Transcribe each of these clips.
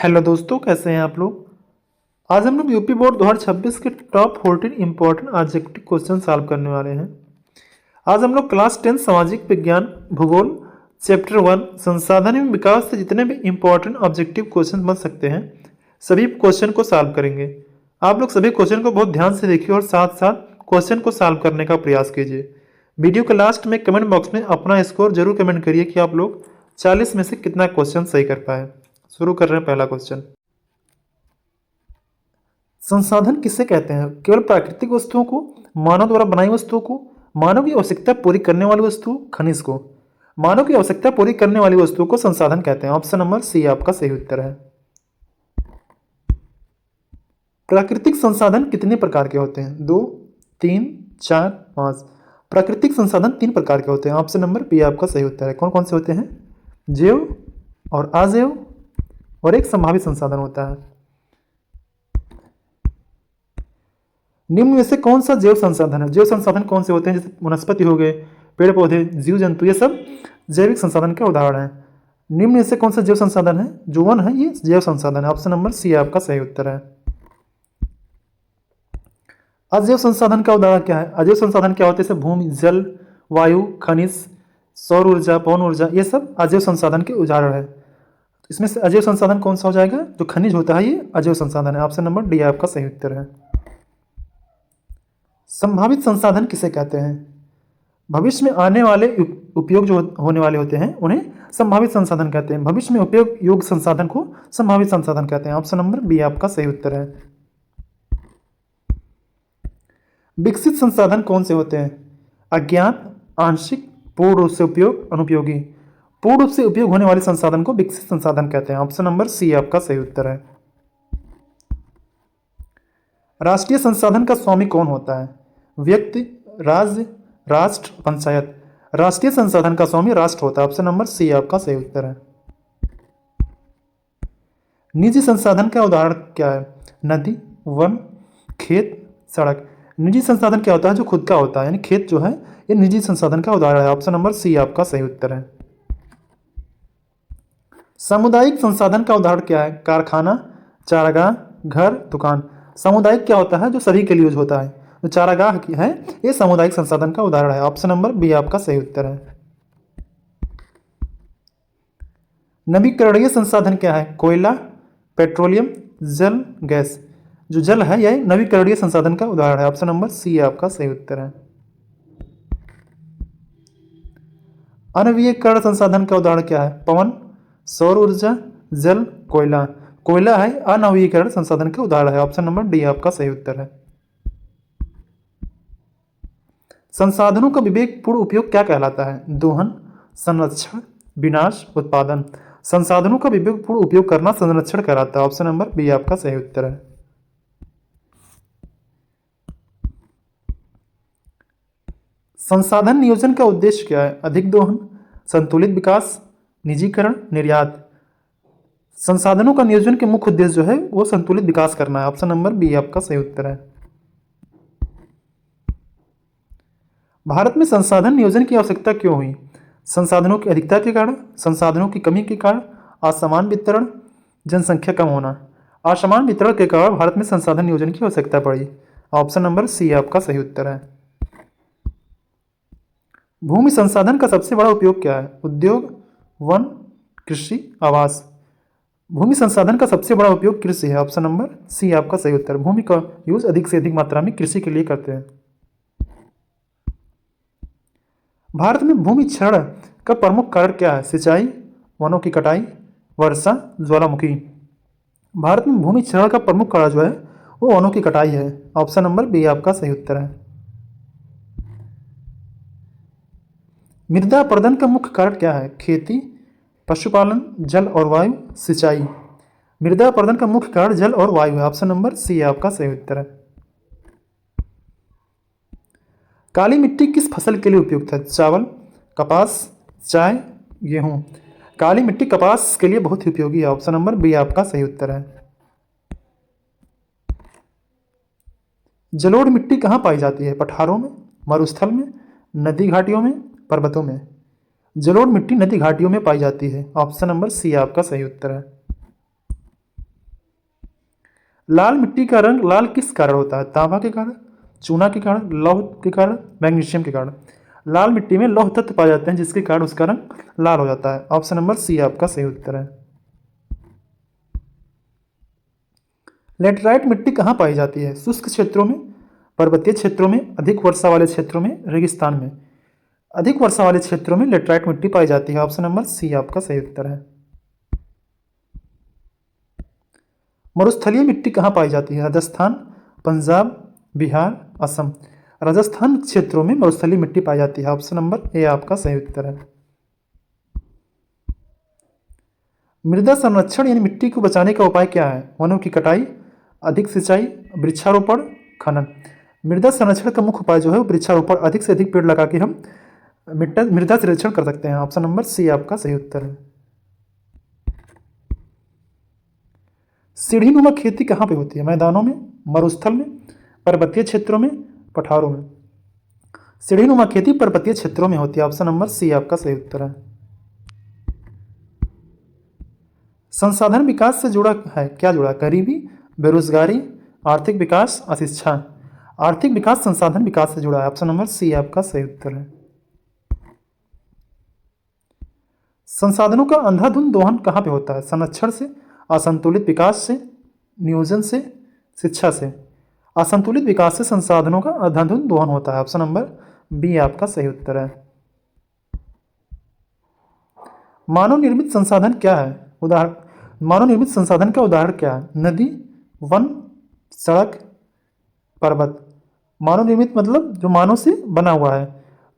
Hello दोस्तों, कैसे हैं आप लोग। आज हम लोग यूपी बोर्ड 2026 के top 14 important objective question solve करने वाले हैं। आज हम लोग क्लास 10 सामाजिक विज्ञान भूगोल चैप्टर 1 संसाधन एवं विकास से जितने भी इंपॉर्टेंट ऑब्जेक्टिव क्वेश्चन बन सकते हैं सभी क्वेश्चन को सॉल्व करेंगे। आप लोग सभी क्वेश्चन को बहुत ध्यान से देखिए और साथ साथ क्वेश्चन को सॉल्व करने का प्रयास कीजिए। वीडियो के लास्ट में कमेंट बॉक्स में अपना स्कोर जरूर कमेंट करिए कि आप लोग 40 में से कितना क्वेश्चन सही कर पाए। शुरू कर रहे हैं पहला क्वेश्चन। संसाधन किसे कहते हैं? केवल प्राकृतिक वस्तुओं को, मानव द्वारा बनाई वस्तुओं को, मानव की आवश्यकता पूरी करने वाली वस्तु, खनिज को। मानव की आवश्यकता पूरी करने वाली वस्तुओं को संसाधन कहते हैं। ऑप्शन नंबर सी आपका सही उत्तर है। प्राकृतिक संसाधन कितने प्रकार के होते हैं? 2, 3, 4, 5। प्राकृतिक संसाधन 3 प्रकार के होते हैं। ऑप्शन नंबर बी आपका सही उत्तर है। कौन कौन से होते हैं? जैव और अजैव और एक संभावित संसाधन होता है। निम्न में से कौन सा जैव संसाधन है? जैव संसाधन कौन से होते हैं? जैसे वनस्पति हो गए, पेड़ पौधे, जीव जंतु, ये सब जैविक संसाधन के उदाहरण है। निम्न में से कौन सा जैव संसाधन है? जो वन है ये जैव संसाधन है। ऑप्शन नंबर सी आपका सही उत्तर है। अजैव संसाधन का उदाहरण क्या है? अजैव संसाधन क्या होते हैं? जैसे भूमि, जल, वायु, खनिज, सौर ऊर्जा, पवन ऊर्जा, ये सब अजैव संसाधन के उदाहरण है। इसमें से अजैव संसाधन कौन सा हो जाएगा? जो खनिज होता है ये अजैव संसाधन है। ऑप्शन नंबर डी आपका सही उत्तर है। संभावित संसाधन किसे कहते हैं? भविष्य में आने वाले उपयोग जो होने वाले होते हैं उन्हें संभावित संसाधन कहते हैं। भविष्य में उपयोग योग्य संसाधन को संभावित संसाधन कहते हैं। ऑप्शन नंबर बी आपका सही उत्तर है। विकसित संसाधन कौन से होते हैं? अज्ञात, आंशिक, पूर्ण रूप से उपयोग, अनुपयोगी। पूर्ण रूप से उपयोग होने वाले संसाधन को विकसित संसाधन कहते हैं। ऑप्शन नंबर सी आपका सही उत्तर है। राष्ट्रीय संसाधन का स्वामी कौन होता है? व्यक्ति, राज्य, राष्ट्र, पंचायत। राष्ट्रीय संसाधन का स्वामी राष्ट्र होता है। ऑप्शन नंबर सी आपका सही उत्तर है। निजी संसाधन का उदाहरण क्या है? नदी, वन, खेत, सड़क। निजी संसाधन क्या होता है? जो खुद का होता है, यानी खेत जो है ये निजी संसाधन का उदाहरण है। ऑप्शन नंबर सी आपका सही उत्तर है। सामुदायिक संसाधन का उदाहरण क्या है? कारखाना, चारागाह, घर, दुकान। सामुदायिक क्या होता है? जो सभी के लिए यूज होता है। जो चारागाह है ये सामुदायिक संसाधन का उदाहरण है। ऑप्शन नंबर बी आपका सही उत्तर है। नवीकरणीय संसाधन क्या है? कोयला, पेट्रोलियम, जल, गैस। जो जल है यह नवीकरणीय संसाधन का उदाहरण है। ऑप्शन नंबर सी आपका सही उत्तर है। अनवीकरण संसाधन का उदाहरण क्या है? पवन, सौर ऊर्जा, जल, कोयला। कोयला है अनवीकरण संसाधन का उदाहरण है। ऑप्शन नंबर डी आपका सही उत्तर है। संसाधनों का विवेकपूर्ण उपयोग क्या कहलाता है? दोहन, संरक्षण, विनाश, उत्पादन। संसाधनों का विवेकपूर्ण उपयोग करना संरक्षण कहलाता है। ऑप्शन नंबर बी आपका सही उत्तर है। संसाधन नियोजन का उद्देश्य क्या है? अधिक दोहन, संतुलित विकास, निजीकरण, निर्यात। संसाधनों का नियोजन के मुख्य उद्देश्य जो है वो संतुलित विकास करना है। ऑप्शन नंबर बी आपका सही उत्तर है। भारत में संसाधन नियोजन की आवश्यकता क्यों हुई? संसाधनों की अधिकता के कारण, संसाधनों की कमी के कारण, असमान वितरण, जनसंख्या कम होना। असमान वितरण के कारण भारत में संसाधन नियोजन की आवश्यकता पड़ी। ऑप्शन नंबर सी आपका सही उत्तर है। भूमि संसाधन का सबसे बड़ा उपयोग क्या है? उद्योग, वन, कृषि, आवास। भूमि संसाधन का सबसे बड़ा उपयोग कृषि है। ऑप्शन नंबर सी आपका सही उत्तर। भूमि का यूज अधिक से अधिक मात्रा में कृषि के लिए करते हैं। भारत में भूमि क्षरण का प्रमुख कारण क्या है? सिंचाई, वनों की कटाई, वर्षा, ज्वालामुखी। भारत में भूमि क्षरण का प्रमुख कारण जो है वो वनों की कटाई है। ऑप्शन नंबर बी आपका सही उत्तर है। मृदा अपरदन का मुख्य कारण क्या है? खेती, पशुपालन, जल और वायु, सिंचाई। मृदा अपरदन का मुख्य कारण जल और वायु है। ऑप्शन नंबर सी आपका सही उत्तर है। काली मिट्टी किस फसल के लिए उपयुक्त है? चावल, कपास, चाय, गेहूं। काली मिट्टी कपास के लिए बहुत ही उपयोगी है। ऑप्शन नंबर बी आपका सही उत्तर है। जलोढ़ मिट्टी कहाँ पाई जाती है? पठारों में, मरुस्थल में, नदी घाटियों में, पर्वतों में। जलोढ़ मिट्टी नदी घाटियों में पाई जाती है। ऑप्शन नंबर सी आपका सही उत्तर है। लाल मिट्टी का रंग लाल किस कारण होता है? तांबा के कारण, चूना के कारण, लौह के कारण, मैग्नीशियम के कारण। लाल मिट्टी में लौह तत्व पाए जाते हैं जिसके कारण उसका रंग लाल हो जाता है। ऑप्शन नंबर सी आपका सही उत्तर है। लेटराइट मिट्टी कहाँ पाई जाती है? शुष्क क्षेत्रों में, पर्वतीय क्षेत्रों में, अधिक वर्षा वाले क्षेत्रों में, रेगिस्तान में। अधिक वर्षा वाले क्षेत्रों में लेटराइट मिट्टी पाई जाती है। ऑप्शन नंबर सी आपका सही उत्तर है। मरुस्थलीय मिट्टी कहाँ पाई जाती है? राजस्थान, पंजाब, बिहार, असम। राजस्थान क्षेत्रों में मरुस्थलीय मिट्टी पाई जाती है। ऑप्शन नंबर ए आपका सही उत्तर है। मृदा संरक्षण यानी मिट्टी को बचाने का उपाय क्या है? वनों की कटाई, अधिक सिंचाई, वृक्षारोपण, खनन। मृदा संरक्षण का मुख्य उपाय जो है वो वृक्षारोपण, अधिक से अधिक पेड़ लगा के हम मृदा संरक्षण कर सकते हैं। ऑप्शन नंबर सी आपका सही उत्तर है। सीढ़ीनुमा खेती कहाँ पे होती है? मैदानों में, मरुस्थल में, पर्वतीय क्षेत्रों में, पठारों में। सीढ़ीनुमा खेती पर्वतीय क्षेत्रों में होती है। ऑप्शन नंबर सी आपका सही उत्तर है। संसाधन विकास से जुड़ा है, क्या जुड़ा? गरीबी, बेरोजगारी, आर्थिक विकास, अशिक्षा। आर्थिक विकास संसाधन विकास से जुड़ा है। ऑप्शन नंबर सी आपका सही उत्तर है। संसाधनों का अंधाधुंध दोहन कहाँ पे होता है? संरक्षण से, असंतुलित विकास से, नियोजन से, शिक्षा से। असंतुलित विकास से संसाधनों का अंधाधुंध दोहन होता है। ऑप्शन नंबर बी आपका सही उत्तर है। मानव निर्मित संसाधन क्या है? उदाहरण, मानव निर्मित संसाधन का उदाहरण क्या है? नदी, वन, सड़क, पर्वत। मानव निर्मित मतलब जो मानव से बना हुआ है,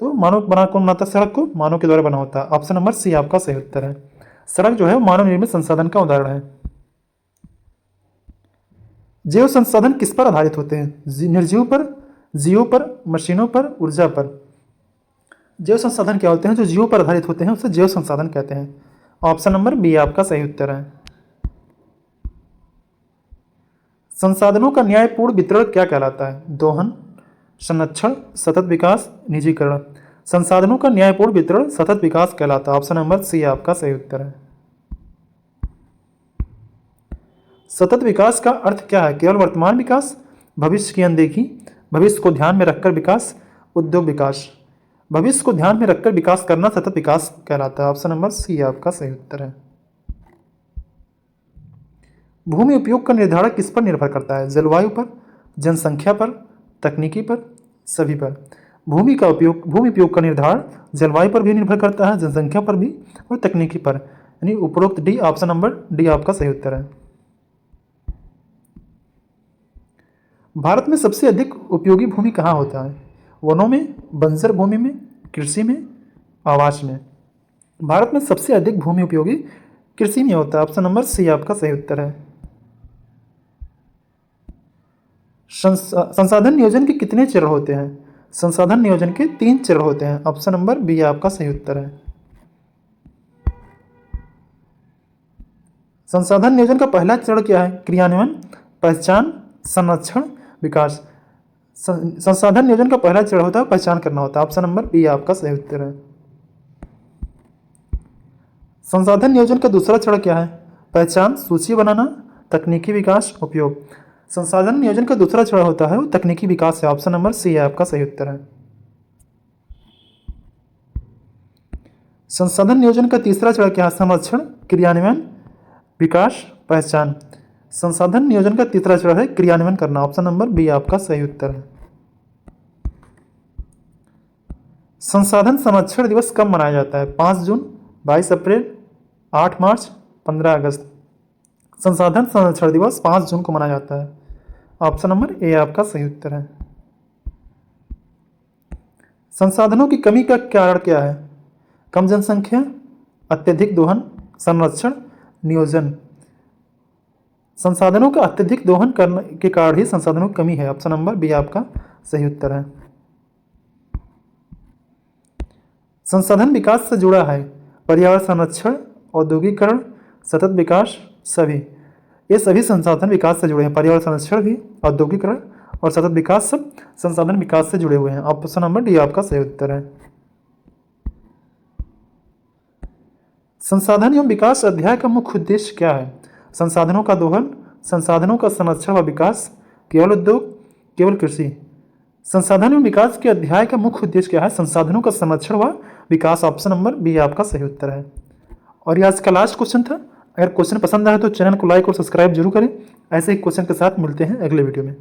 तो मानव बना कौन बनाता है? सड़क को मानव के द्वारा बना होता है। ऑप्शन नंबर सी आपका सही उत्तर है। सड़क जो है मानव निर्मित संसाधन का उदाहरण है। जैव संसाधन किस पर आधारित होते हैं? निर्जीव पर, जीवों पर, मशीनों पर, ऊर्जा पर। जैव संसाधन क्या होते हैं? जो जीवों पर आधारित होते हैं उसे जैव संसाधन कहते हैं। ऑप्शन नंबर बी आपका सही उत्तर है। संसाधनों का न्यायपूर्ण वितरण क्या कहलाता है? दोहन, संरक्षण, सतत विकास, निजीकरण। संसाधनों का न्यायपूर्ण वितरण सतत विकास कहलाता है। ऑप्शन नंबर सी आपका सही उत्तर है। सतत विकास का अर्थ क्या है? केवल वर्तमान विकास, भविष्य की अनदेखी, भविष्य को ध्यान में रखकर विकास, उद्योग विकास। भविष्य को ध्यान में रखकर विकास करना सतत विकास कहलाता है। ऑप्शन नंबर सी आपका सही उत्तर है। भूमि उपयोग का निर्धारण किस पर निर्भर करता है? जलवायु पर, जनसंख्या पर, तकनीकी पर, सभी पर। भूमि उपयोग का निर्धारण जलवायु पर भी निर्भर करता है, जनसंख्या पर भी और तकनीकी पर। यानी उपरोक्त डी, ऑप्शन नंबर डी आपका सही उत्तर है। भारत में सबसे अधिक उपयोगी भूमि कहाँ होता है? वनों में, बंजर भूमि में, कृषि में, आवास में। भारत में सबसे अधिक भूमि उपयोगी कृषि में होता है। ऑप्शन नंबर सी आपका सही उत्तर है। संसाधन नियोजन के कितने चरण होते हैं? संसाधन नियोजन के 3 चरण होते हैं। ऑप्शन नंबर बी आपका सही उत्तर है। संसाधन नियोजन का पहला चरण क्या है? क्रियान्वयन, पहचान, संरक्षण, विकास। संसाधन नियोजन का पहला चरण होता है पहचान करना होता है। ऑप्शन नंबर बी आपका सही उत्तर है। संसाधन नियोजन का दूसरा चरण क्या है? पहचान, सूची बनाना, तकनीकी विकास, उपयोग। संसाधन नियोजन का दूसरा चरण होता है वो तकनीकी विकास है। ऑप्शन नंबर सी आपका सही उत्तर है। संसाधन नियोजन का तीसरा चरण क्या है? संरक्षण, क्रियान्वयन, विकास, पहचान। संसाधन नियोजन का तीसरा चरण है क्रियान्वयन करना। ऑप्शन नंबर बी आपका सही उत्तर है। संसाधन संरक्षण दिवस कब मनाया जाता है? 5 जून, 22 अप्रैल, 8 मार्च, 15 अगस्त। संसाधन संरक्षण दिवस 5 जून को मनाया जाता है। ऑप्शन नंबर ए आपका सही उत्तर है। संसाधनों की कमी का कारण क्या है? कम जनसंख्या, अत्यधिक दोहन, संरक्षण, नियोजन। संसाधनों का अत्यधिक दोहन करने के कारण ही संसाधनों की कमी है। ऑप्शन नंबर बी आपका सही उत्तर है। संसाधन विकास से जुड़ा है पर्यावरण संरक्षण, औद्योगिकरण, सतत विकास, सभी। ये सभी संसाधन विकास से जुड़े हैं। पर्यावरण संरक्षण भी, औद्योगिकरण और सतत विकास सब संसाधन विकास से जुड़े हुए हैं। ऑप्शन नंबर डी आपका सही उत्तर है। संसाधन एवं विकास अध्याय का मुख्य उद्देश्य क्या है? संसाधनों का दोहन, संसाधनों का संरक्षण व विकास, केवल उद्योग, केवल कृषि। संसाधन में विकास के अध्याय का मुख्य उद्देश्य क्या है? संसाधनों का संरक्षण व विकास। ऑप्शन नंबर बी आपका सही उत्तर है। और ये आज का लास्ट क्वेश्चन था। अगर क्वेश्चन पसंद आए तो चैनल को लाइक और सब्सक्राइब जरूर करें। ऐसे ही क्वेश्चन के साथ मिलते हैं अगले वीडियो में।